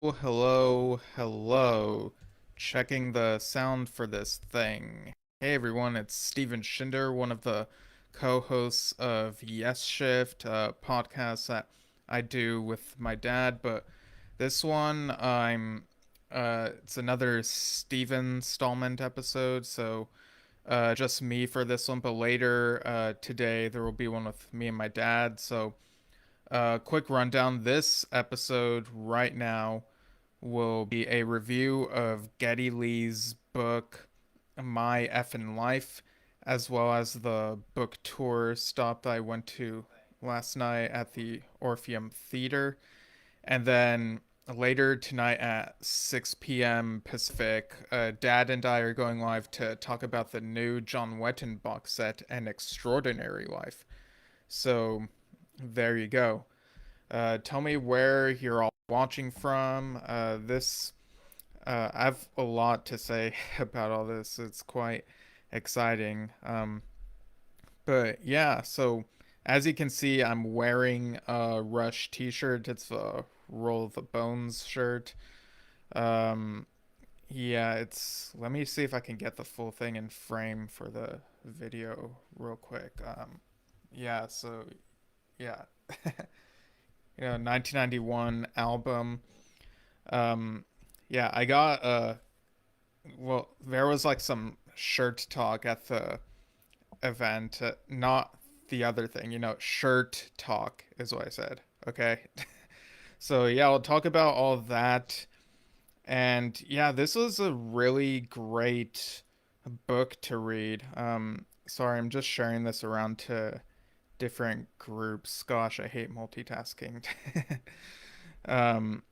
Oh, hello, hello. Checking the sound for this thing. Hey everyone, it's Steven Schinder, one of the co-hosts of Yesshift, a podcast that I do with my dad, but this one it's another Stevenstallment episode, so just me for this one, but later today there will be one with me and my dad. So quick rundown. This episode right now will be a review of Geddy Lee's book, My Effin Life, as well as the book tour stop that I went to last night at the Orpheum Theatre. And then later tonight at 6 p.m. Pacific, Dad and I are going live to talk about the new John Wetton box set, An Extraordinary Life. So there you go. Tell me where you're all watching from. I have a lot to say about all this. It's quite exciting. But yeah, so as you can see, I'm wearing a Rush t-shirt. It's a Roll of the Bones shirt. Um, yeah, let me see if I can get the full thing in frame for the video real quick. Yeah, so yeah. 1991 album. Um, yeah, I got well, there was like some shirt talk at the event, not the other thing, shirt talk is what I said. Okay. So yeah, I'll talk about all that. And yeah, this was a really great book to read. Sorry, I'm just sharing this around to different groups. Gosh, I hate multitasking. um,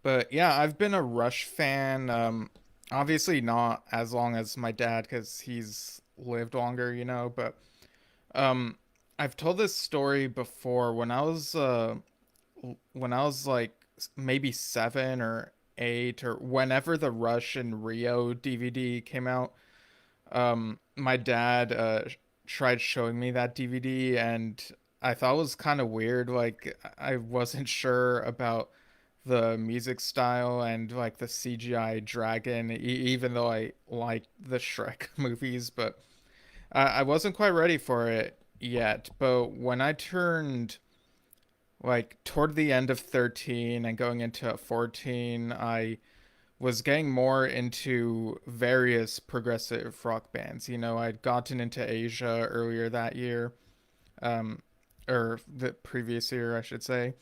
But yeah, I've been a Rush fan. Obviously not as long as my dad because he's lived longer, But um, I've told this story before when I was like maybe 7 or 8 or whenever the Rush and Rio DVD came out. My dad tried showing me that DVD and I thought it was kind of weird. Like I wasn't sure about the music style and like the CGI dragon, even though I like the Shrek movies, but I wasn't quite ready for it yet. But when I turned like toward the end of 13 and going into 14, I was getting more into various progressive rock bands. I'd gotten into Asia earlier that year, um, or the previous year, I should say,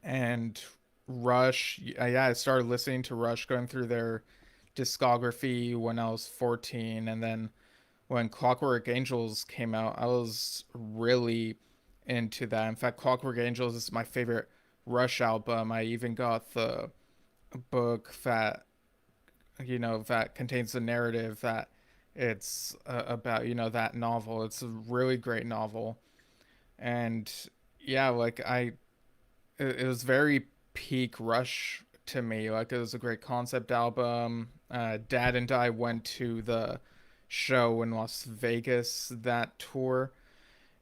and Rush. Yeah, I started listening to Rush, going through their discography when I was 14, and then when Clockwork Angels came out, I was really into that. In fact, Clockwork Angels is my favorite Rush album. I even got the book that contains the narrative that it's about, that novel. It's a really great novel. And yeah, like it was very peak Rush to me. Like it was a great concept album. Dad and I went to the show in Las Vegas that tour,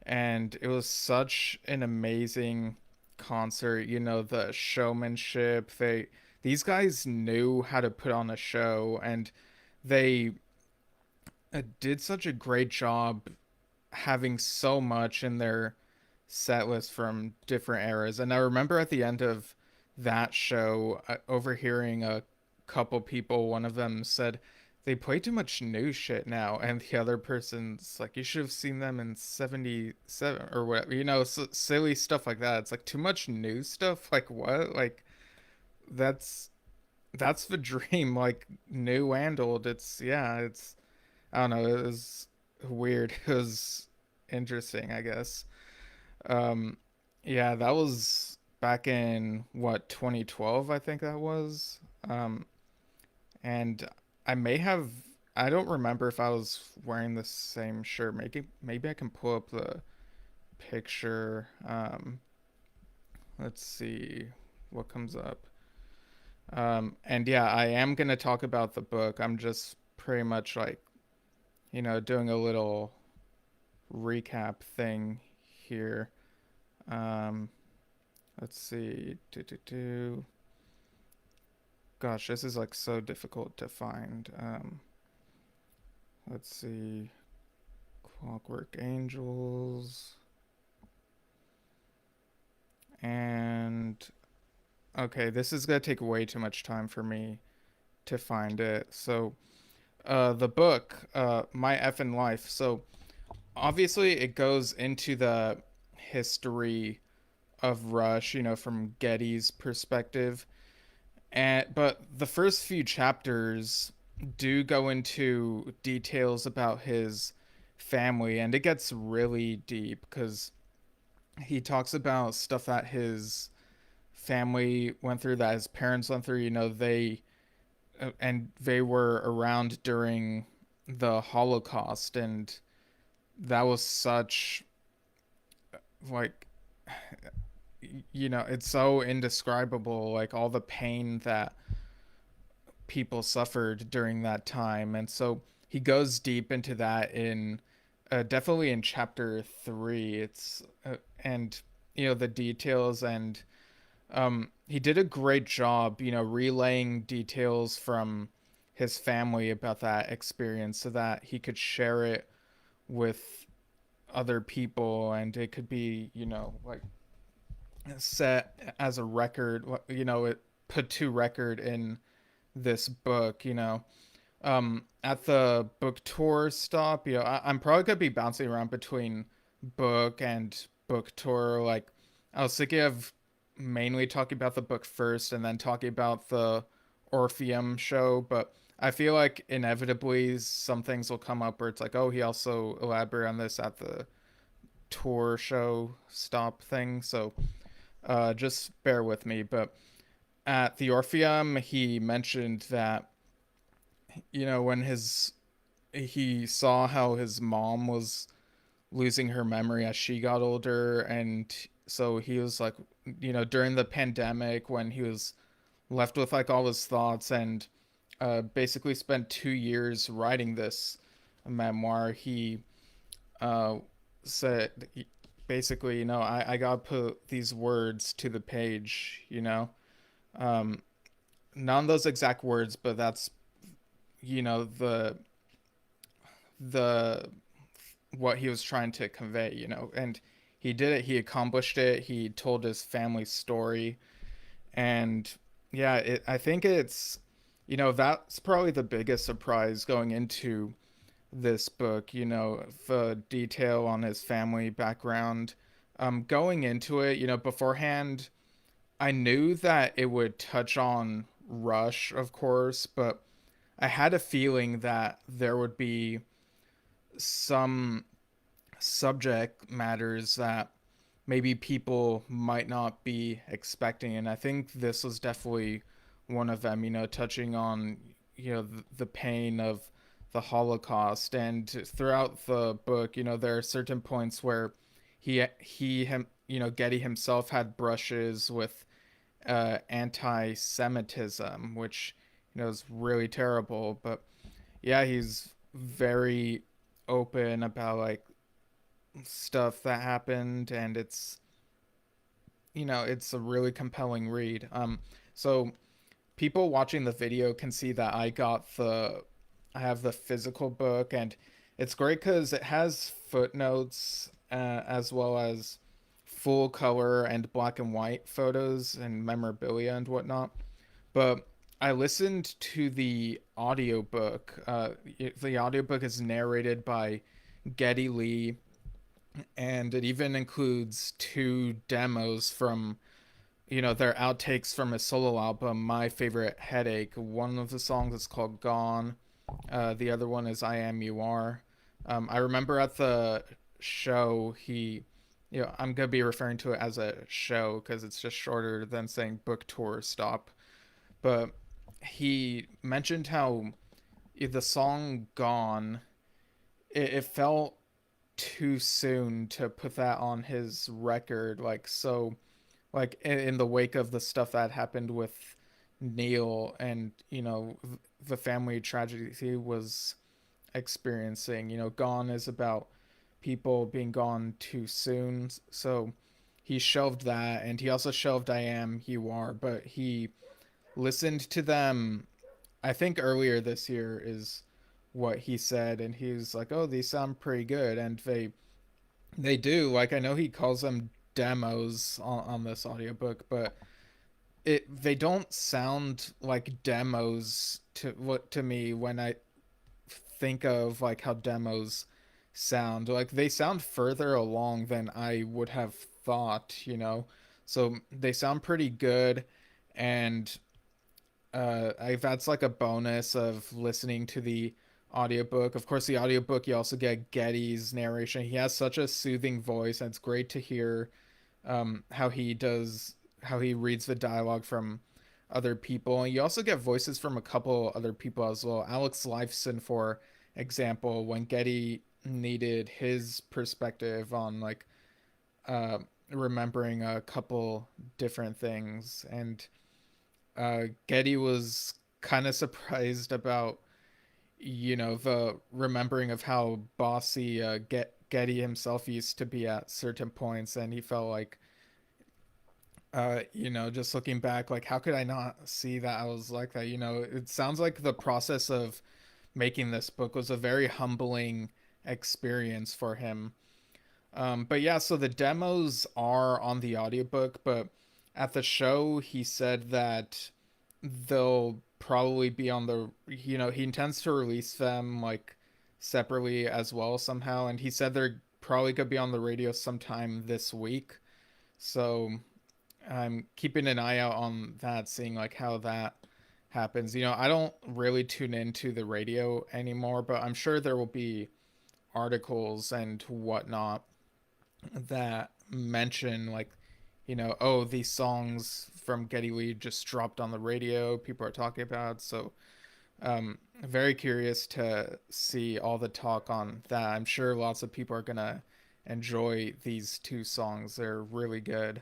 and it was such an amazing concert. The showmanship. These guys knew how to put on a show, and they did such a great job having so much in their set list from different eras. And I remember at the end of that show, overhearing a couple people, one of them said, they play too much new shit now. And the other person's like, you should have seen them in 77 or whatever, silly stuff like that. It's like too much new stuff. Like, what? Like, that's. That's the dream, like new and old. I don't know, it was weird. It was interesting, I guess. Um, yeah, that was back in what 2012, I think that was. Um, and I may have, I don't remember if I was wearing the same shirt. Maybe I can pull up the picture. Let's see what comes up. And yeah, I am gonna talk about the book. I'm just pretty much like, doing a little recap thing here. Um, let's see. Gosh, this is like so difficult to find. Let's see. Clockwork Angels. And okay, this is gonna take way too much time for me to find it. So, the book, My Effin Life. So, obviously, it goes into the history of Rush, from Getty's perspective. But the first few chapters do go into details about his family, and it gets really deep because he talks about stuff that his family went through, that his parents went through. They were around during the Holocaust, and that was such, like, it's so indescribable, like all the pain that people suffered during that time. And so he goes deep into that in definitely in chapter 3. It's and the details, and he did a great job, relaying details from his family about that experience so that he could share it with other people, and it could be, like, set as a record, it put to record in this book. At the book tour stop, I'm probably gonna be bouncing around between book and book tour. Like, I was thinking of mainly talking about the book first and then talking about the Orpheum show, but I feel like inevitably some things will come up where it's like, oh, he also elaborated on this at the tour show stop thing. So just bear with me. But at the Orpheum, he mentioned that, when he saw how his mom was losing her memory as she got older, and so he was like, during the pandemic when he was left with like all his thoughts, and basically spent 2 years writing this memoir. He uh, said, basically, I gotta put these words to the page. Um, Not those exact words, but that's, the what he was trying to convey. And he did it. He accomplished it. He told his family story, and yeah, I think it's, that's probably the biggest surprise going into this book. The detail on his family background. Going into it, beforehand, I knew that it would touch on Rush, of course, but I had a feeling that there would be some subject matters that maybe people might not be expecting. And I think this was definitely one of them, touching on, the pain of the Holocaust. And throughout the book, there are certain points where Getty himself had brushes with anti-Semitism, which, is really terrible. But yeah, he's very open about like stuff that happened, and it's a really compelling read. So people watching the video can see that I have the physical book, and it's great because it has footnotes, as well as full color and black and white photos and memorabilia and whatnot. But I listened to the audiobook. The audiobook is narrated by Geddy Lee, and it even includes two demos from, their outtakes from his solo album, My Favorite Headache. One of the songs is called Gone. The other one is I Am You Are. I remember at the show, I'm going to be referring to it as a show because it's just shorter than saying book tour stop. But he mentioned how the song Gone, it felt too soon to put that on his record. Like, so, like, in the wake of the stuff that happened with Neil, and the family tragedy he was experiencing. Gone is about people being gone too soon. So he shelved that, and he also shelved I Am You Are, but he listened to them. I think earlier this year is what he said, and he was like, "Oh, these sound pretty good," and they do. Like I know he calls them demos on this audiobook, but they don't sound like demos to me when I think of like how demos sound. Like they sound further along than I would have thought. So they sound pretty good, and that's like a bonus of listening to the audiobook. Of course, the audiobook you also get Geddy's narration. He has such a soothing voice, and it's great to hear how he reads the dialogue from other people. And you also get voices from a couple other people as well. Alex Lifeson, for example, when Geddy needed his perspective on like uh, remembering a couple different things, and Geddy was kind of surprised about the remembering of how bossy Geddy himself used to be at certain points, and he felt like just looking back, like how could I not see that I was like that? It sounds like the process of making this book was a very humbling experience for him. But yeah, so the demos are on the audiobook, but at the show he said that they'll probably be on he intends to release them like separately as well somehow, and he said they're probably gonna be on the radio sometime this week. So I'm keeping an eye out on that, seeing like how that happens. I don't really tune into the radio anymore, but I'm sure there will be articles and whatnot that mention like, oh, these songs from Geddy Lee just dropped on the radio. People are talking about. So, very curious to see all the talk on that. I'm sure lots of people are gonna enjoy these two songs. They're really good.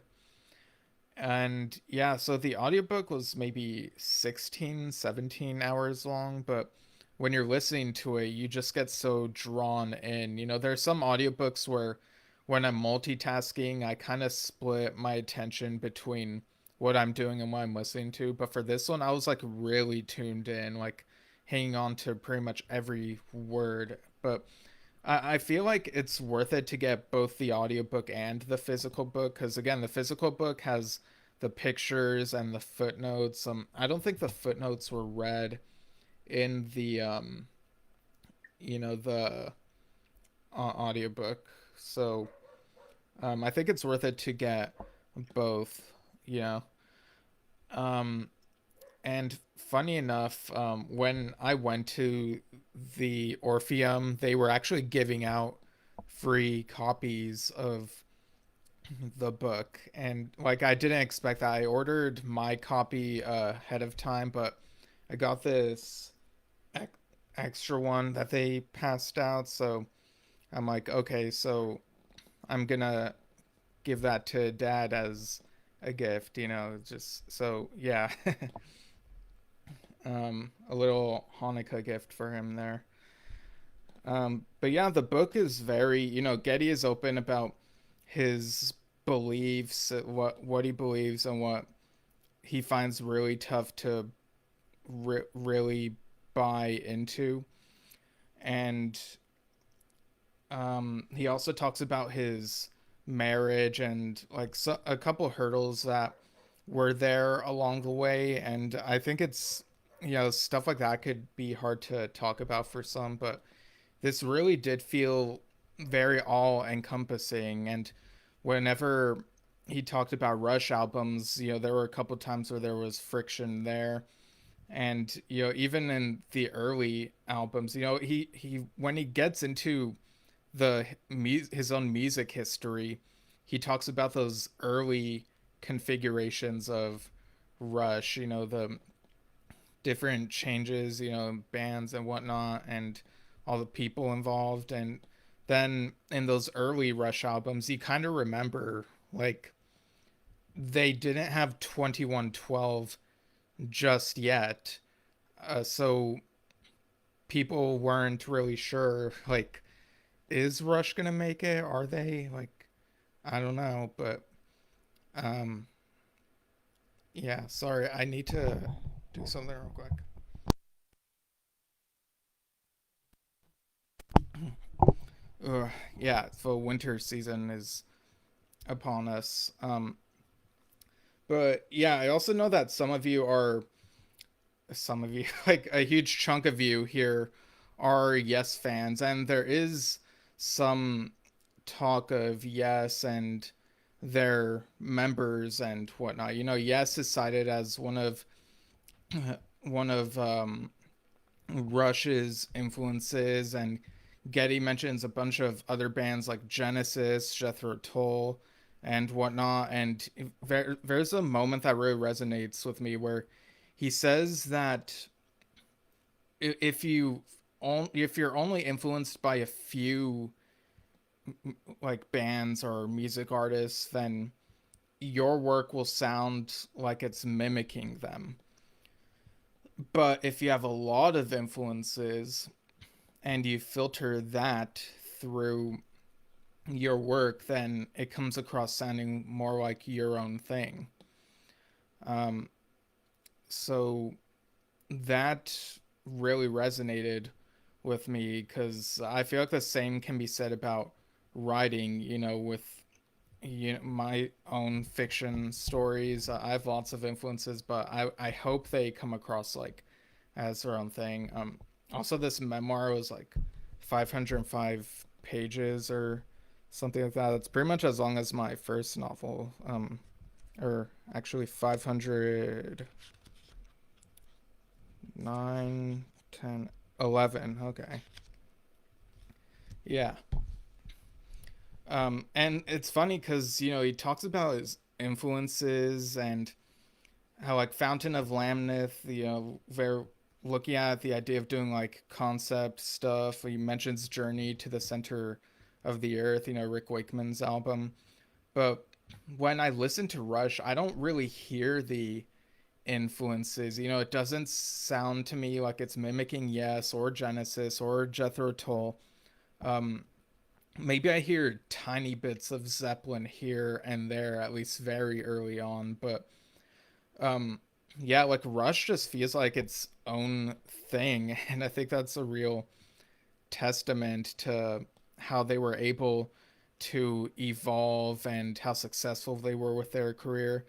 And yeah, so the audiobook was maybe 16, 17 hours long, but when you're listening to it, you just get so drawn in. There are some audiobooks where when I'm multitasking, I kind of split my attention between what I'm doing and what I'm listening to. But for this one, I was like really tuned in, like hanging on to pretty much every word. But I feel like it's worth it to get both the audiobook and the physical book because again, the physical book has the pictures and the footnotes. I don't think the footnotes were read in the audiobook. So, I think it's worth it to get both, you know. Um, and funny enough, when I went to the Orpheum, they were actually giving out free copies of the book, and like I didn't expect that. I ordered my copy ahead of time, but I got this extra one that they passed out, so I'm like, okay, so I'm gonna give that to dad as a gift, just so yeah. A little Hanukkah gift for him there. But yeah, the book is very, Getty is open about his beliefs, what he believes, and what he finds really tough to really buy into. And he also talks about his marriage and like a couple hurdles that were there along the way. And I think it's, stuff like that could be hard to talk about for some, but this really did feel very all encompassing. And whenever he talked about Rush albums, there were a couple times where there was friction there. And even in the early albums, he when he gets into his own music history, he talks about those early configurations of Rush, the different changes, bands and whatnot, and all the people involved. And then in those early Rush albums, you kind of remember like they didn't have 2112 just yet. So people weren't really sure, like, is Rush gonna make it? Are they? Like, I don't know. But um, Yeah, sorry, I need to do something real quick. Ugh, yeah, the winter season is upon us. But yeah, I also know that some of you, like a huge chunk of you here, are Yes fans, and there is some talk of Yes and their members and whatnot. Yes is cited as one of Rush's influences, and Geddy mentions a bunch of other bands like Genesis, Jethro Tull, and whatnot. And there's a moment that really resonates with me where he says that if you if you're only influenced by a few like bands or music artists, then your work will sound like it's mimicking them. But if you have a lot of influences and you filter that through your work, then it comes across sounding more like your own thing. Um, so that really resonated with me because I feel like the same can be said about writing, with my own fiction stories. I have lots of influences, but I hope they come across like as their own thing. Also, this memoir was like 505 pages or something like that. It's pretty much as long as my first novel. Or actually 509, 10, 11. Okay. Yeah. And it's funny because, he talks about his influences and how, like, Fountain of Lamnith, they're looking at the idea of doing, like, concept stuff. He mentions Journey to the Center of the Earth, Rick Wakeman's album. But when I listen to Rush, I don't really hear the influences. It doesn't sound to me like it's mimicking Yes or Genesis or Jethro Tull. Um, Maybe I hear tiny bits of Zeppelin here and there, at least very early on, but um, yeah, like Rush just feels like its own thing, and I think that's a real testament to how they were able to evolve and how successful they were with their career.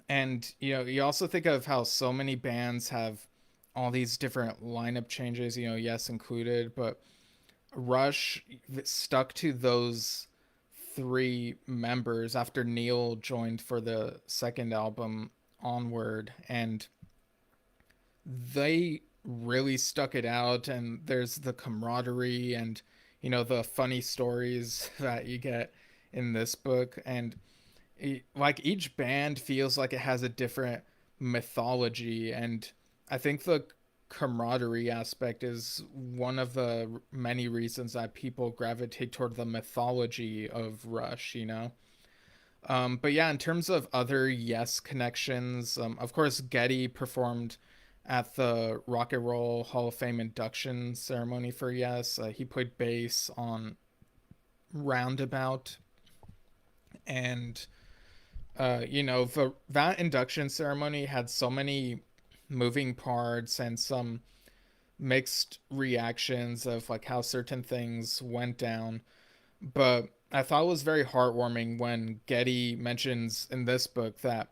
And you also think of how so many bands have all these different lineup changes, Yes included, but Rush stuck to those three members after Neil joined for the second album Onward, and they really stuck it out. And there's the camaraderie and the funny stories that you get in this book, and like each band feels like it has a different mythology. And I think the camaraderie aspect is one of the many reasons that people gravitate toward the mythology of Rush. But yeah, in terms of other Yes connections, of course Geddy performed at the Rock and Roll Hall of Fame induction ceremony for Yes. He played bass on Roundabout, and that induction ceremony had so many moving parts and some mixed reactions of like how certain things went down. But I thought it was very heartwarming when Getty mentions in this book that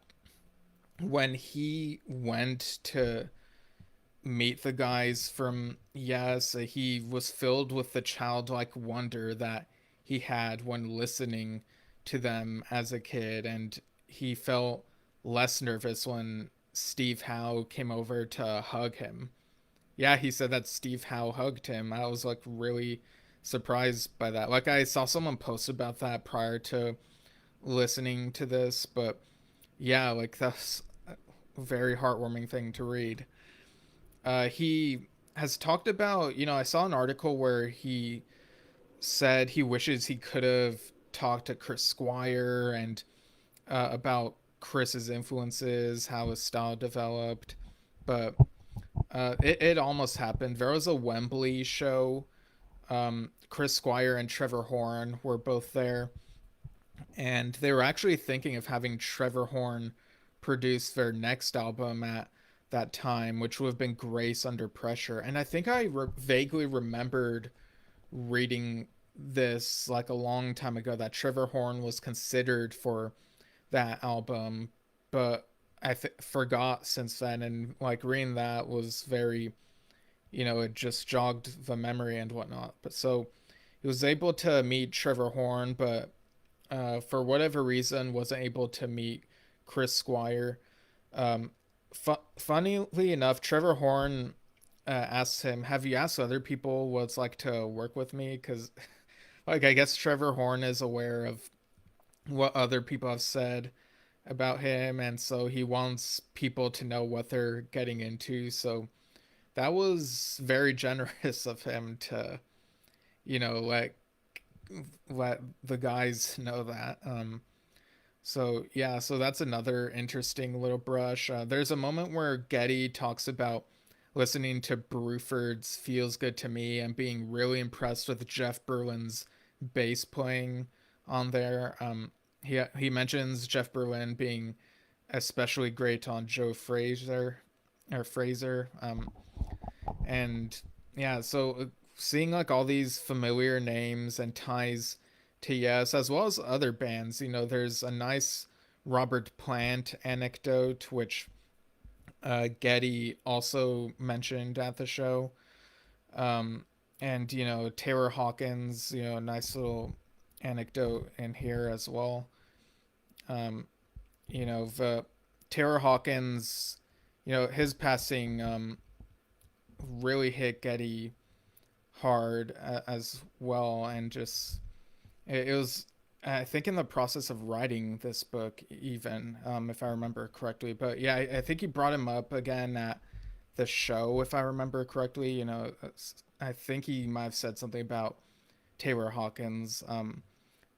when he went to meet the guys from Yes, he was filled with the childlike wonder that he had when listening to them as a kid, and he felt less nervous when Steve Howe came over to hug him. Yeah, he said that Steve Howe hugged him. I was like really surprised by that. Like I saw someone post about that prior to listening to this, but yeah, like that's a very heartwarming thing to read. He has talked about, I saw an article where he said he wishes he could have talked to Chris Squire and about Chris's influences, how his style developed, but it almost happened. There was a Wembley show. Chris Squire and Trevor Horn were both there, and they were actually thinking of having Trevor Horn produce their next album at that time, which would have been Grace Under Pressure. And I think vaguely remembered reading this like a long time ago that Trevor Horn was considered for that album, but forgot since then. And like reading that was very, it just jogged the memory and whatnot. But so he was able to meet Trevor Horn, but for whatever reason wasn't able to meet Chris Squire. Um, Funnily enough, Trevor Horn asks him, "Have you asked other people what it's like to work with me?" Because, like, I guess Trevor Horn is aware of what other people have said about him, and so he wants people to know what they're getting into. So that was very generous of him to, like let the guys know that. So yeah, so that's another interesting little brush. There's a moment where Geddy talks about listening to Bruford's "Feels Good to Me" and being really impressed with Jeff Berlin's bass playing on there. He mentions Jeff Berlin being especially great on Joe Fraser or Fraser. And yeah, so seeing like all these familiar names and ties to Yes, as well as other bands, there's a nice Robert Plant anecdote, which Getty also mentioned at the show. Um, and, Taylor Hawkins, nice little anecdote in here as well. Um, the Taylor Hawkins, his passing really hit Getty hard as well, and just it was, I think, in the process of writing this book, even if I remember correctly. But yeah, I think he brought him up again at the show, if I remember correctly. I think he might have said something about Taylor Hawkins.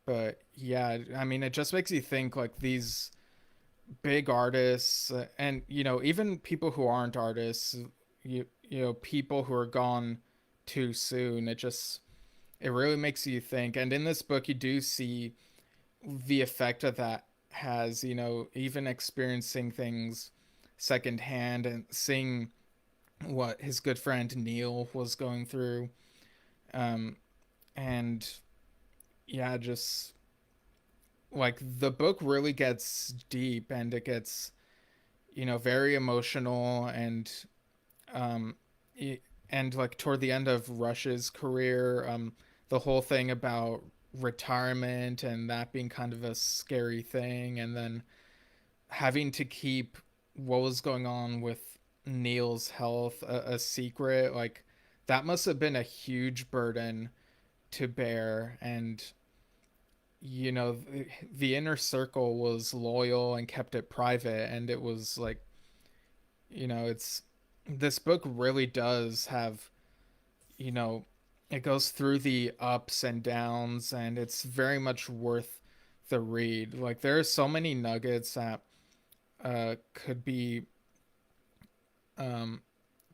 But yeah, I mean, it just makes you think like these big artists, and even people who aren't artists, people who are gone too soon. It really makes you think. And in this book, you do see the effect of that has, even experiencing things secondhand and seeing what his good friend Neil was going through. Um, and yeah, just like the book really gets deep, and it gets, very emotional. Um, and like toward the end of Rush's career, the whole thing about retirement and that being kind of a scary thing, and then having to keep what was going on with Neil's health a secret, like that must have been a huge burden to bear. And the inner circle was loyal and kept it private, and it was like, it's this book really does have, you know, it goes through the ups and downs, and it's very much worth the read. Like there are so many nuggets that could be um,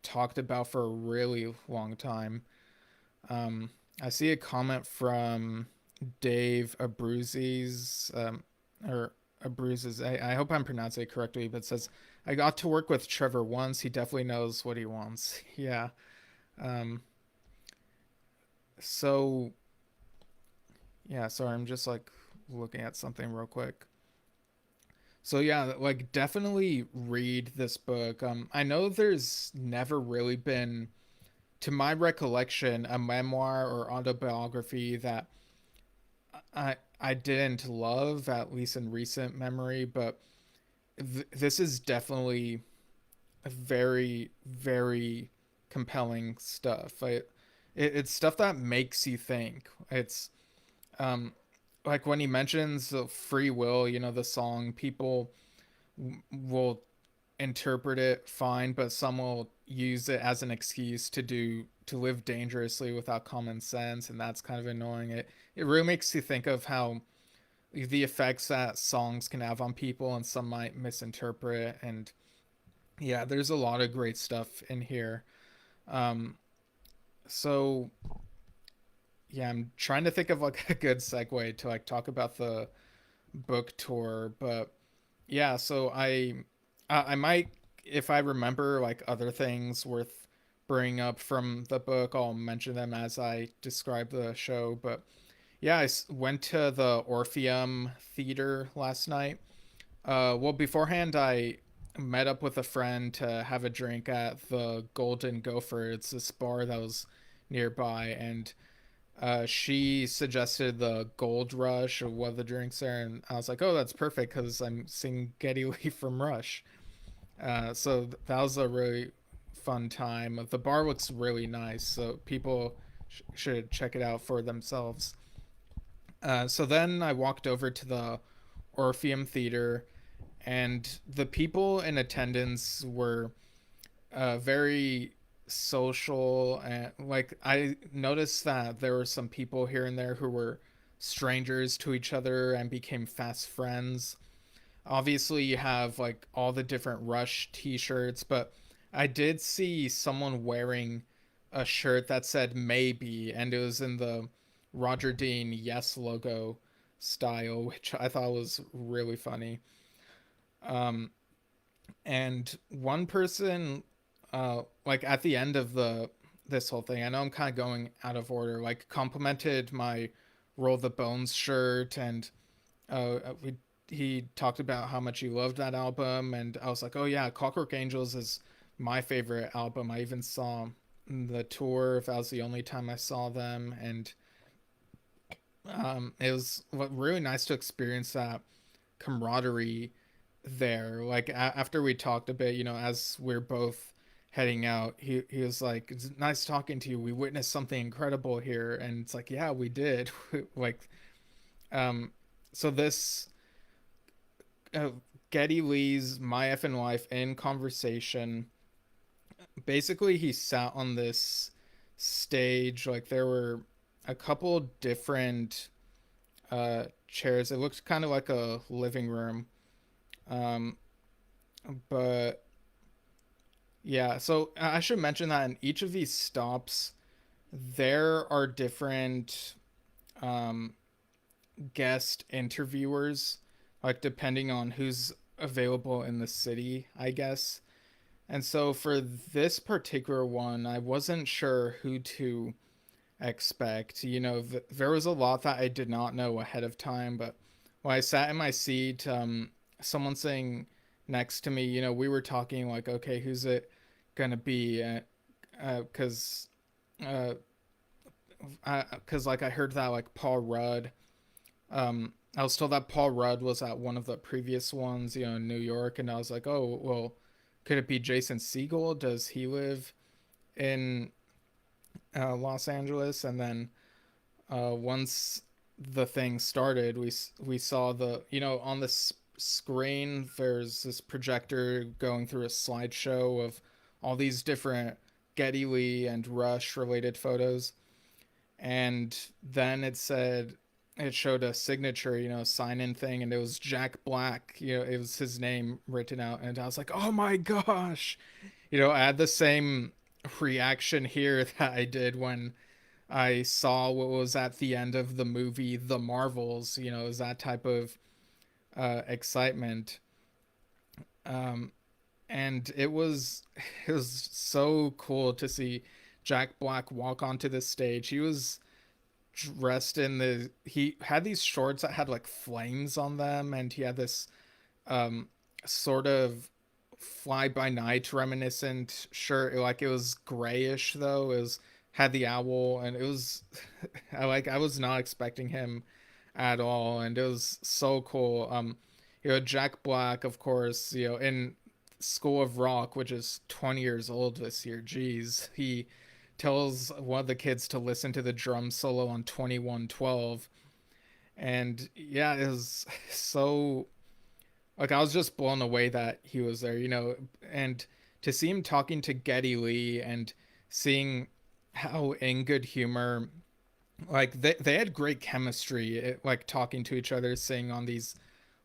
talked about for a really long time. Um, I see a comment from Dave Abruzzi's, or Abruzzi's. I hope I'm pronouncing it correctly, but it says, "I got to work with Trevor once. He definitely knows what he wants." Yeah. Um, so yeah, sorry, I'm just like looking at something real quick. So yeah, like definitely read this book. I know there's never really been, to my recollection, a memoir or autobiography that I didn't love, at least in recent memory, but this is definitely a very, very compelling stuff. It's stuff that makes you think. It's um like when he mentions free will, the song, people will interpret it fine, but some will use it as an excuse to live dangerously without common sense, and that's kind of annoying. It really makes you think of how the effects that songs can have on people, and some might misinterpret. And yeah, there's a lot of great stuff in here. Um, so yeah, I'm trying to think of like a good segue to like talk about the book tour, but Yeah, so I might, if I remember like other things worth bringing up from the book, I'll mention them as I describe the show. But yeah, went to the Orpheum Theater last night. Well, beforehand, I met up with a friend to have a drink at the Golden Gopher. It's this bar that was nearby, and she suggested the Gold Rush or one of the drinks there, and I was like, "Oh, that's perfect because I'm seeing Geddy Lee from Rush." That was a really fun time. The bar looks really nice, so people should check it out for themselves. So then I walked over to the Orpheum Theater, and the people in attendance were very social, and like I noticed that there were some people here and there who were strangers to each other and became fast friends. Obviously you have like all the different Rush t-shirts, but I did see someone wearing a shirt that said maybe, and it was in the Roger Dean Yes logo style, which I thought was really funny. um and one person, like at the end of the this whole thing, I know I'm kind of going out of order, like complimented my Roll the Bones shirt, and we he talked about how much he loved that album, and I was like, oh yeah, Clockwork Angels is my favorite album. I even saw the tour if that was the only time I saw them, and it was really nice to experience that camaraderie there. Like after we talked a bit, as we're both heading out, he was like, "It's nice talking to you. We witnessed something incredible here," and it's like, "Yeah, we did." like, um, so this uh, Geddy Lee's My Effin Life in conversation. Basically, he sat on this stage. Like there were a couple different chairs. It looked kind of like a living room. Um, but yeah, so I should mention that in each of these stops, there are different um, guest interviewers, like depending on who's available in the city, I guess. And so for this particular one, I wasn't sure who to expect. There was a lot that I did not know ahead of time, but when I sat in my seat, someone sitting next to me, we were talking like, okay, who's it gonna be? Because, because like I heard that like Paul Rudd. I was told that Paul Rudd was at one of the previous ones, in New York, and I was like, oh well, could it be Jason Segel? Does he live in Los Angeles? And then once the thing started, we saw the on the screen. There's this projector going through a slideshow of all these different Geddy Lee and Rush related photos, and then it showed a signature, sign in thing, and it was Jack Black. It was his name written out, and I was like, oh my gosh. I had the same reaction here that I did when I saw what was at the end of the movie The Marvels. It was that type of excitement. Um, and it was so cool to see Jack Black walk onto the stage. He was dressed in he had these shorts that had like flames on them, and he had this um sort of fly by night reminiscent shirt. Like it was grayish though. It was had the owl, and it was I was not expecting him at all, and it was so cool. Jack Black, of course, in School of Rock, which is 20 years old this year. Geez, he tells one of the kids to listen to the drum solo on 2112, and yeah, it was so, like, I was just blown away that he was there, and to see him talking to Geddy Lee and seeing how in good humor, like they had great chemistry, like talking to each other, sitting on these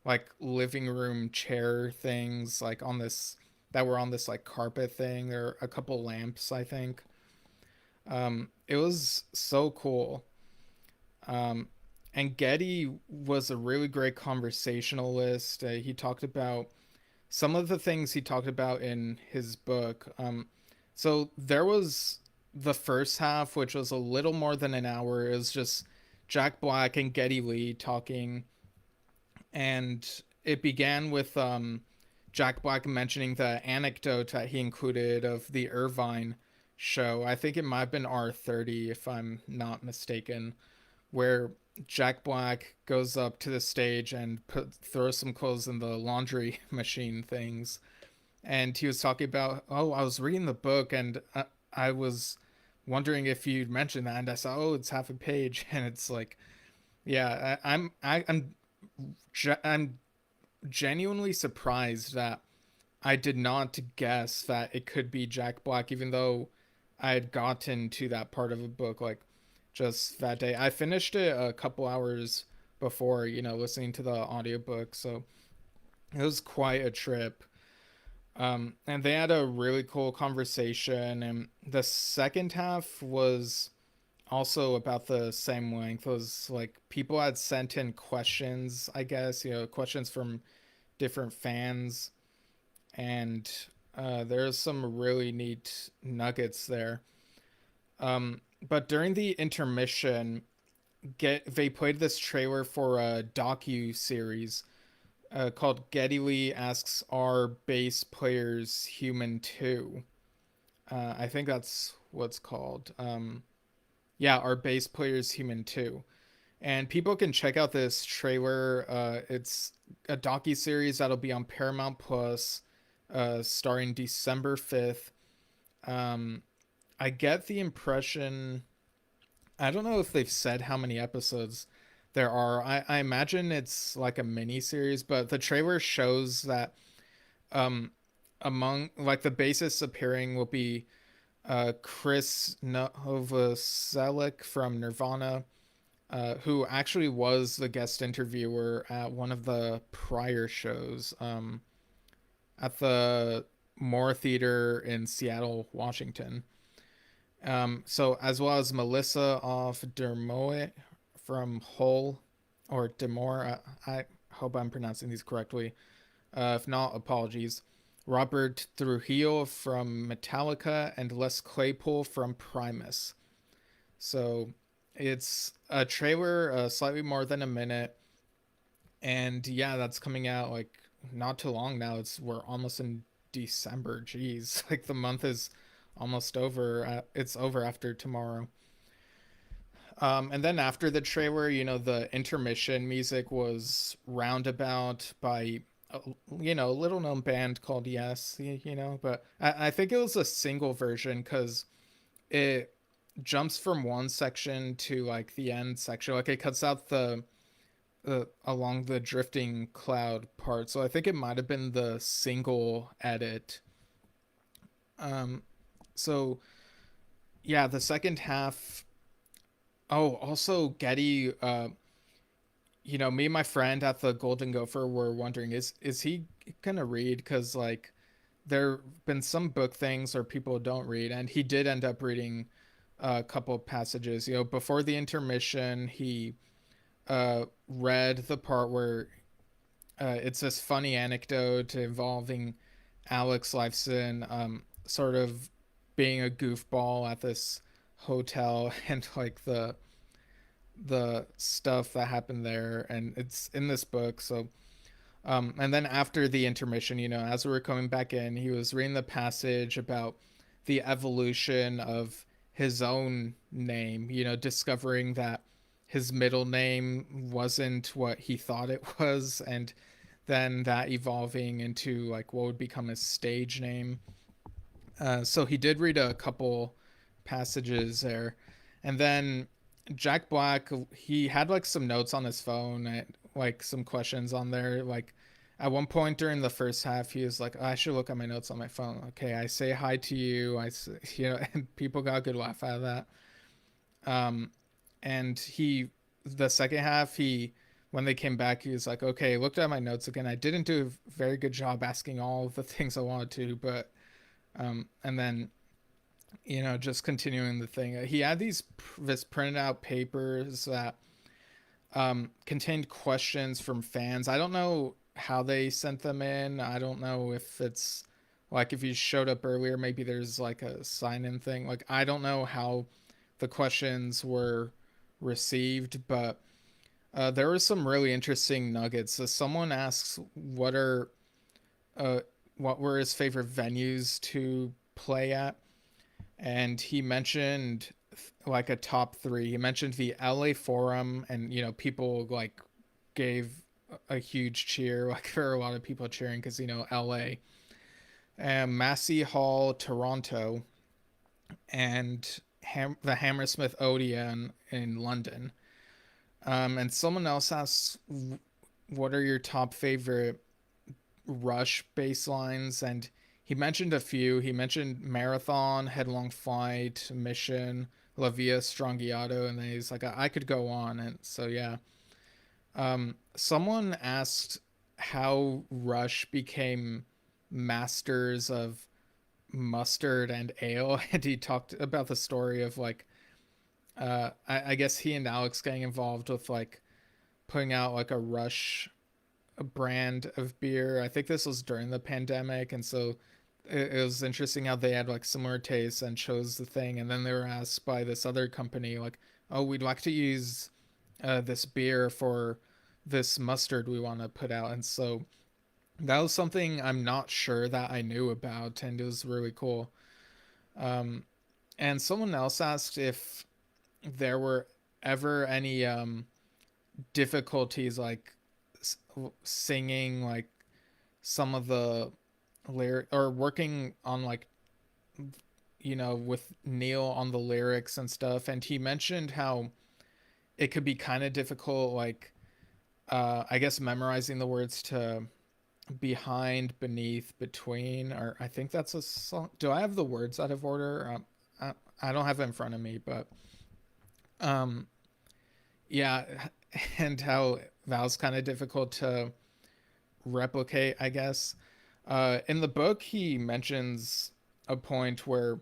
like living room chair things, like on this that were on this like carpet thing. There are a couple lamps, I think. It was so cool. Um, And Geddy was a really great conversationalist. He talked about some of the things he talked about in his book. So there was the first half, which was a little more than an hour. It was just Jack Black and Geddy Lee talking, and it began with Jack Black mentioning the anecdote that he included of the Irvine show. I think it might have been R30, if I'm not mistaken, where Jack Black goes up to the stage and throws some clothes in the laundry machine things. And he was talking about, oh, I was reading the book and I was wondering if you'd mentioned that, and I saw, oh, it's half a page, and it's like, yeah, I'm genuinely surprised that I did not guess that it could be Jack Black, even though I had gotten to that part of the book like just that day. I finished it a couple hours before, listening to the audiobook, so it was quite a trip. And they had a really cool conversation, and the second half was also about the same length. It was like people had sent in questions, I guess, questions from different fans, and there's some really neat nuggets there. But during the intermission, they played this trailer for a docu series called Geddy Lee Asks Are Bass Players Human Too? I think that's what's called. Yeah, Are Bass Players Human Too? And people can check out this trailer. It's a docu series that'll be on Paramount Plus, starring December 5th. Um, I get the impression, I don't know if they've said how many episodes there are. I imagine it's like a mini series, but the trailer shows that um, among like the bassists appearing will be Chris Novoselic from Nirvana, who actually was the guest interviewer at one of the prior shows at the Moore Theater in Seattle, Washington. So as well as Melissa off Dermoet from Hull or Demore. I hope I'm pronouncing these correctly. If not, apologies. Robert Trujillo from Metallica and Les Claypool from Primus. So it's a trailer, slightly more than a minute, and yeah, that's coming out like not too long now. We're almost in December. Jeez, like the month is almost over. It's over after tomorrow. And then after the trailer, the intermission music was Roundabout by, a little known band called Yes, but I think it was a single version because it jumps from one section to like the end section. Like it cuts out the along the drifting cloud part. So I think it might have been the single edit. Um, so yeah, the second half. Oh, also Getty. Me and my friend at the Golden Gopher were wondering, is he gonna read? Because like there've been some book things or people don't read, and he did end up reading a couple of passages. Before the intermission, he read the part where it's this funny anecdote involving Alex Lifeson sort of being a goofball at this hotel and like the stuff that happened there, and it's in this book. So and then after the intermission, as we were coming back in, he was reading the passage about the evolution of his own name, discovering that his middle name wasn't what he thought it was, and then that evolving into like what would become his stage name. So he did read a couple passages there. And then Jack Black, he had like some notes on his phone, like some questions on there. Like at one point during the first half, he was like, "Oh, I should look at my notes on my phone." Okay, I say hi to you. And people got a good laugh out of that. Um, and the second half, when they came back, he was like, "Okay, looked at my notes again. I didn't do a very good job asking all of the things I wanted to, but and then just continuing the thing. He had this printed out papers that contained questions from fans. I don't know how they sent them in. I don't know if it's like if you showed up earlier, maybe there's like a sign in thing. Like, I don't know how the questions were received, but there were some really interesting nuggets. So someone asks uh, what were his favorite venues to play at, and he mentioned like a top three. He mentioned the LA Forum, and people like gave a huge cheer. Like, there are a lot of people cheering because LA, and Massey Hall, Toronto, and the Hammersmith Odeon in London. And someone else asks, "What are your top favorite Rush bass lines?" And he mentioned a few. He mentioned Marathon, Headlong Flight, Mission, La Via Strangiato, and then he's like, I could go on. And so, yeah. Someone asked how Rush became masters of mustard and ale, and he talked about the story of like, I guess he and Alex getting involved with like putting out like a brand of beer. I think this was during the pandemic, and so it was interesting how they had like similar tastes and chose the thing. And then they were asked by this other company, like, "Oh, we'd like to use this beer for this mustard we want to put out." And so that was something I'm not sure that I knew about, and it was really cool. Um, and someone else asked if there were ever any difficulties like singing like some of the lyric or working on like with Neil on the lyrics and stuff. And he mentioned how it could be kind of difficult, like I guess memorizing the words to behind, beneath, between, or I think that's a song. Do I have the words out of order? I don't have it in front of me, but um yeah. And how that was kind of difficult to replicate, I guess. In the book, he mentions a point where,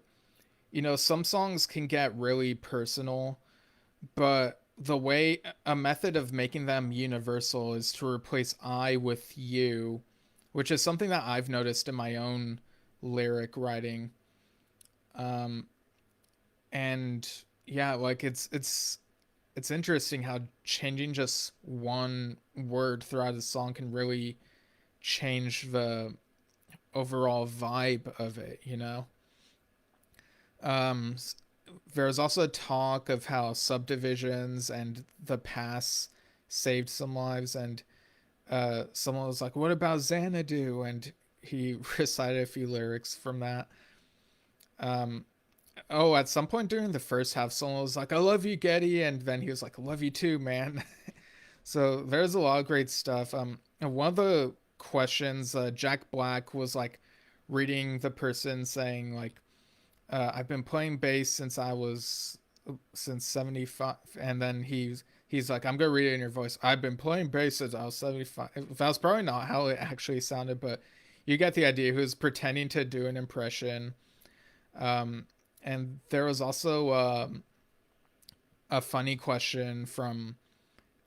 some songs can get really personal, but a method of making them universal is to replace I with you, which is something that I've noticed in my own lyric writing. Um, and yeah, like it's interesting how changing just one word throughout a song can really change the overall vibe of it. Um, there's also talk of how subdivisions and the pass saved some lives, and someone was like, "What about Xanadu?" And he recited a few lyrics from that. Um, oh, at some point during the first half, someone was like, "I love you, Geddy," and then he was like, "I love you too, man." So there's a lot of great stuff. And one of the questions, Jack Black was like reading the person saying like, "I've been playing bass since 75," and then he's like, "I'm gonna read it in your voice. I've been playing bass since I was 75." That was probably not how it actually sounded, but you get the idea. He was pretending to do an impression. Um, and there was also a funny question from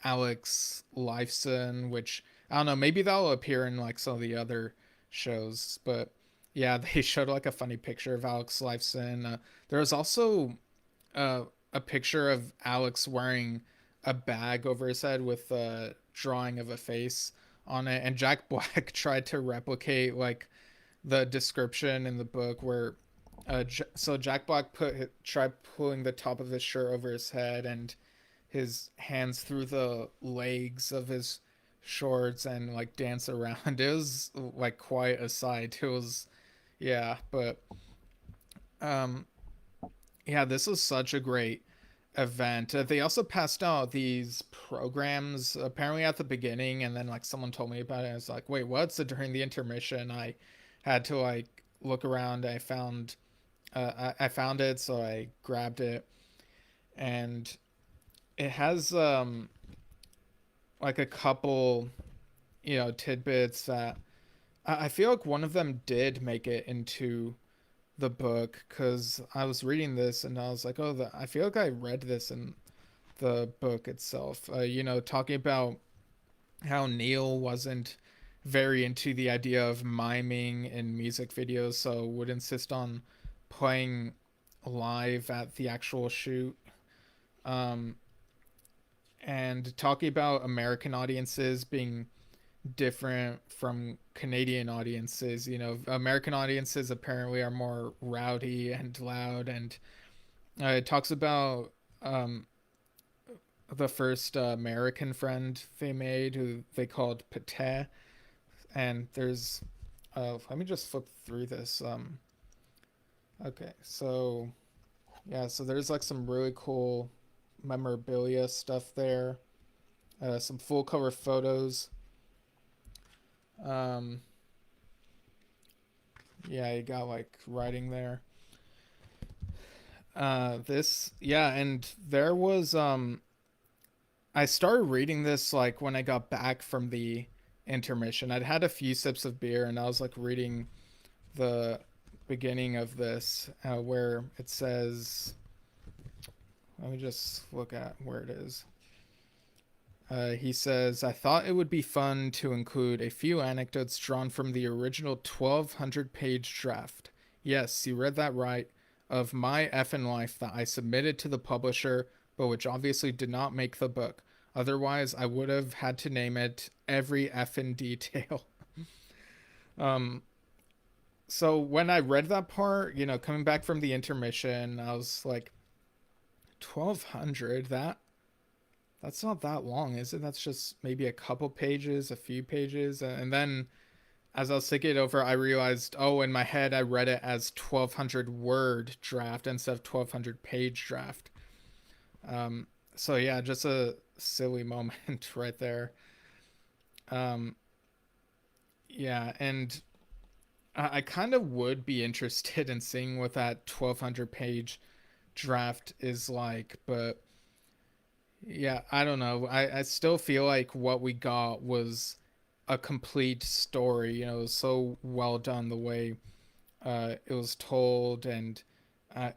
Alex Lifeson, which I don't know, maybe that'll appear in like some of the other shows, but yeah, they showed like a funny picture of Alex Lifeson. There was also a picture of Alex wearing a bag over his head with a drawing of a face on it, and Jack Black tried to replicate like the description in the book where so Jack Black tried pulling the top of his shirt over his head and his hands through the legs of his shorts and like dance around. It was like quite a sight. It was, yeah, but um yeah, this was such a great event. They also passed out these programs apparently at the beginning, and then like someone told me about it. I was like, wait, what? So during the intermission, I had to like look around. I found it, so I grabbed it, and it has like a couple tidbits that I feel like one of them did make it into the book, because I was reading this and I was like, oh, I feel like I read this in the book itself. Talking about how Neil wasn't very into the idea of miming in music videos, so would insist on playing live at the actual shoot. Um, and talking about American audiences being different from Canadian audiences. American audiences apparently are more rowdy and loud, and it talks about um, the first American friend they made, who they called Pate. And there's, let me just flip through this. Okay, so yeah, so there's like some really cool memorabilia stuff there. Some full color photos. Um, yeah, you got like writing there. This, yeah, and there was I started reading this like when I got back from the intermission. I'd had a few sips of beer and I was like reading the beginning of this where it says, let me just look at where it is. He says, I thought it would be fun to include a few anecdotes drawn from the original 1,200-page draft. Yes, you read that right. Of My Effin Life that I submitted to the publisher, but which obviously did not make the book. Otherwise, I would have had to name it Every Effin Detail. um, so when I read that part, coming back from the intermission, I was like, 1,200? That's not that long, is it? That's just maybe a couple pages, a few pages. And then as I was thinking it over, I realized, oh, in my head, I read it as 1,200 word draft instead of 1,200 page draft. So yeah, just a silly moment right there. Um, yeah, and I kind of would be interested in seeing what that 1,200 page draft is like, but yeah, I don't know. I still feel like what we got was a complete story. It was so well done the way it was told and uh,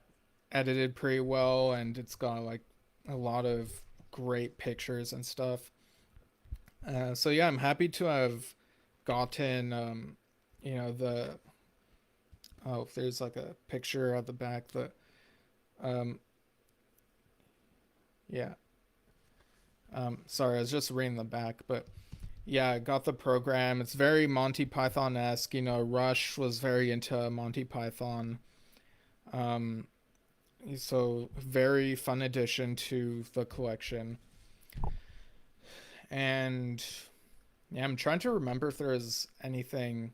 edited pretty well, and it's got like a lot of great pictures and stuff. So yeah, I'm happy to have gotten the oh, there's like a picture at the back. The um yeah sorry, I was just reading the back, but yeah, I got the program. It's very Monty Python esque. Rush was very into Monty Python. Um, so very fun addition to the collection. And yeah, I'm trying to remember if there's anything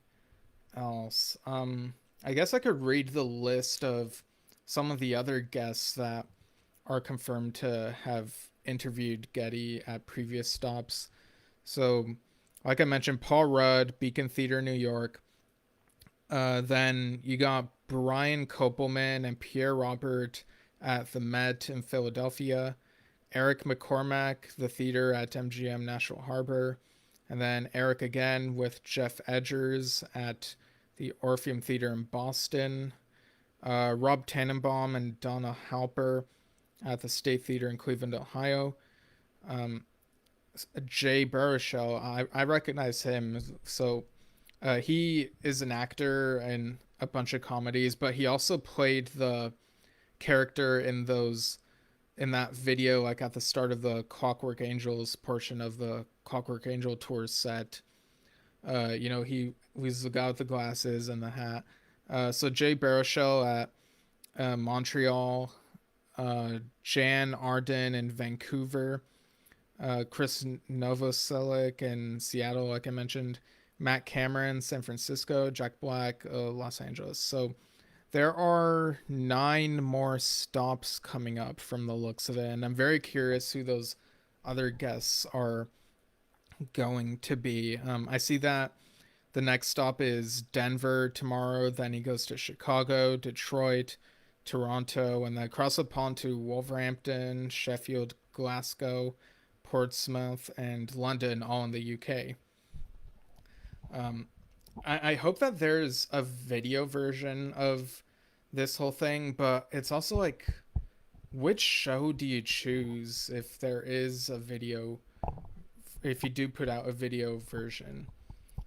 else. I guess I could read the list of some of the other guests that are confirmed to have interviewed Geddy at previous stops. So, like I mentioned, Paul Rudd, Beacon Theater, New York. Then you got Brian Kopelman and Pierre Robert at the Met in Philadelphia. Eric McCormack, the theater at MGM National Harbor. And then Eric again with Jeff Edgers at the Orpheum Theater in Boston. Rob Tannenbaum and Donna Halper at the State Theater in Cleveland, Ohio. Um, Jay Baruchel, I recognize him. So he is an actor in a bunch of comedies, but he also played the character in that video, like at the start of the Clockwork Angels portion of the Clockwork Angel tour set. He was the guy with the glasses and the hat. So Jay Baruchel at Montreal, Jan Arden in Vancouver, Chris Novoselic in Seattle, like I mentioned, Matt Cameron, San Francisco, Jack Black, Los Angeles. So there are 9 more stops coming up from the looks of it, and I'm very curious who those other guests are going to be. I see that the next stop is Denver tomorrow, then he goes to Chicago, Detroit, Toronto, and then across the pond to Wolverhampton, Sheffield, Glasgow, Portsmouth, and London, all in the UK. Um, I hope that there's a video version of this whole thing, but it's also like which show do you choose if there is a video, if you do put out a video version?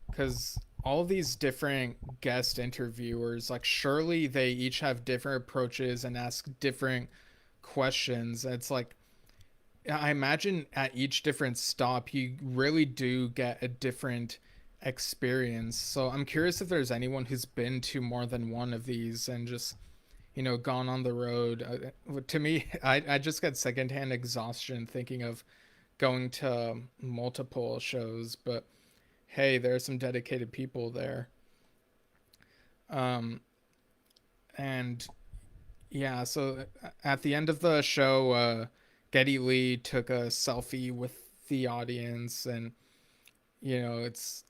Because all these different guest interviewers, like, surely they each have different approaches and ask different questions. It's like, I imagine at each different stop, you really do get a different experience. So I'm curious if there's anyone who's been to more than one of these and just, gone on the road. To me, I just get secondhand exhaustion thinking of going to multiple shows, but hey, there are some dedicated people there. Um, and yeah, so at the end of the show, Geddy Lee took a selfie with the audience, and it's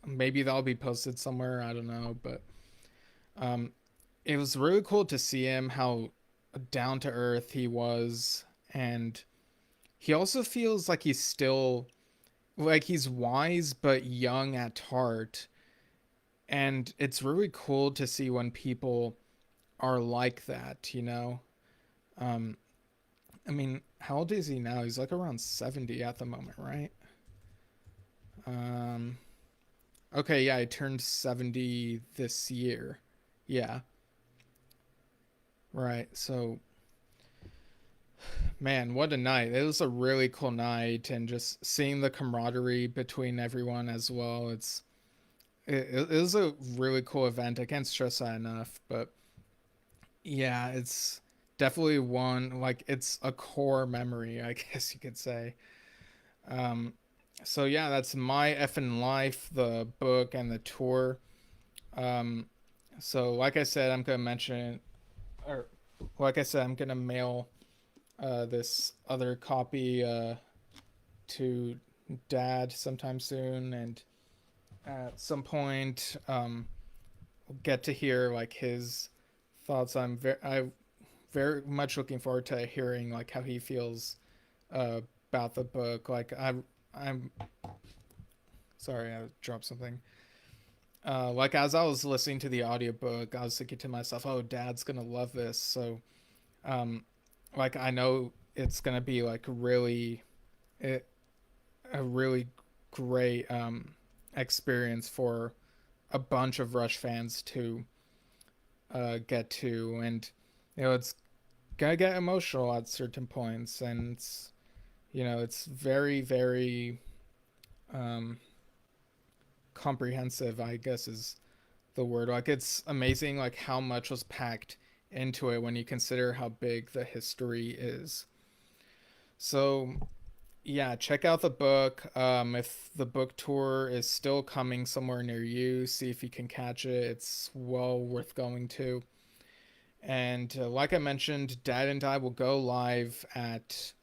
maybe that'll be posted somewhere. I don't know, but um, it was really cool to see him how down to earth he was, and he also feels like he's still like he's wise but young at heart, and it's really cool to see when people are like that. Um, I mean, how old is he now? He's like around 70 at the moment, right? Um, okay, yeah, he turned 70 this year. Yeah, right. So, man, what a night. It was a really cool night, and just seeing the camaraderie between everyone as well. It was a really cool event. I can't stress that enough, but yeah, it's definitely one, like, it's a core memory, I guess you could say. Um, so yeah, that's My Effin Life, the book and the tour. Um, so like I said, I'm gonna mention, or like I said, I'm gonna mail this other copy to Dad sometime soon, and at some point, we'll get to hear like his thoughts. I very much looking forward to hearing like how he feels uh, about the book. Like I'm sorry, I dropped something. Like as I was listening to the audiobook, I was thinking to myself, "Oh, Dad's gonna love this." So, um, like I know it's gonna be like it, a really great experience for a bunch of Rush fans to get to, and it's gonna get emotional at certain points, and it's very very um, comprehensive, I guess is the word. Like it's amazing like how much was packed into it when you consider how big the history is. So yeah, check out the book. If the book tour is still coming somewhere near you, see if you can catch it. It's well worth going to. And like I mentioned, Dad and I will go live at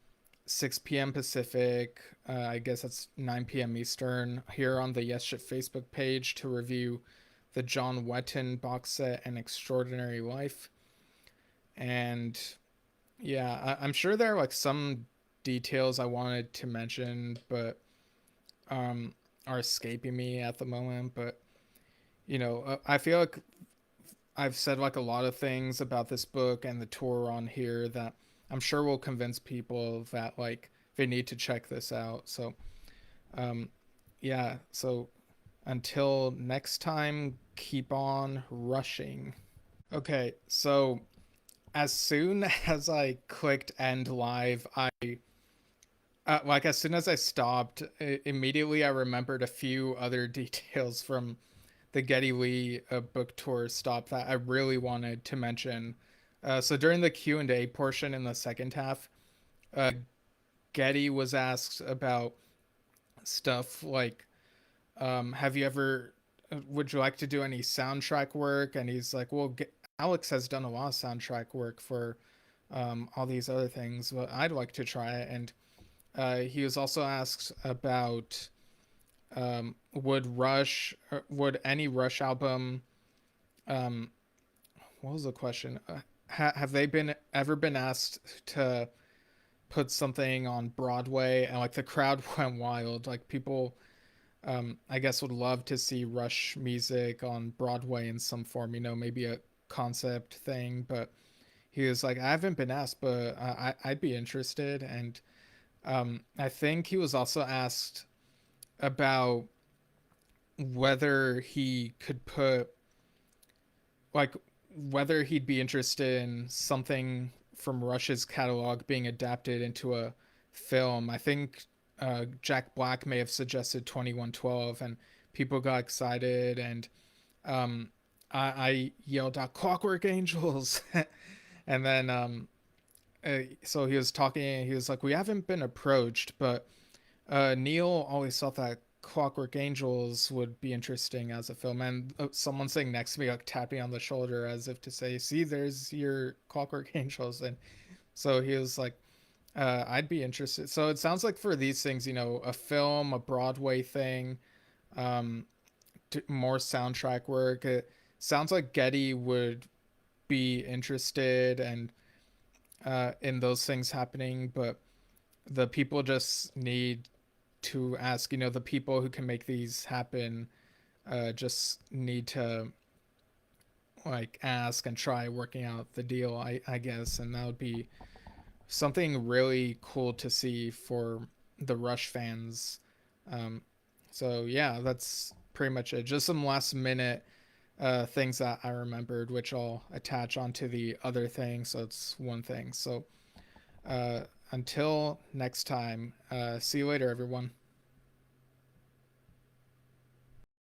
6 p.m. Pacific. I guess that's 9 p.m. Eastern here on the Yesshift Facebook page to review the John Wetton box set An Extraordinary Life. And yeah, I'm sure there are like some details I wanted to mention, but um, are escaping me at the moment. But I feel like I've said like a lot of things about this book and the tour on here that I'm sure will convince people that like they need to check this out. So, um, yeah. So until next time, keep on rushing. Okay. So as soon as I clicked end live, like as soon as I stopped, immediately I remembered a few other details from the Geddy Lee book tour stop that I really wanted to mention. So during the Q&A portion in the second half, Geddy was asked about stuff like, have you ever, would you like to do any soundtrack work? And he's like, well, Alex has done a lot of soundtrack work for all these other things, but I'd like to try it. And he was also asked about would any Rush album, um, what was the question? Have they been ever been asked to put something on Broadway? And like the crowd went wild. Like people, I guess, would love to see Rush music on Broadway in some form. Maybe a concept thing, but he was like, I haven't been asked, but I'd be interested. And I think he was also asked about whether he could put like whether he'd be interested in something from Rush's catalog being adapted into a film. I think Jack Black may have suggested 2112, and people got excited, and I yelled out "Clockwork Angels," and then so he was talking. He was like, "We haven't been approached, but Neil always thought that Clockwork Angels would be interesting as a film." And someone sitting next to me, like tapping on the shoulder as if to say, "See, there's your Clockwork Angels." And so he was like, "I'd be interested." So it sounds like for these things, a film, a Broadway thing, um, more soundtrack work. It sounds like Geddy would be interested and in those things happening, but the people just need to ask. The people who can make these happen just need to like ask and try working out the deal, I guess, and that would be something really cool to see for the Rush fans. um, so yeah, that's pretty much it. Just some last minute things that I remembered, which I'll attach onto the other thing, so it's one thing. So uh, until next time, see you later, everyone.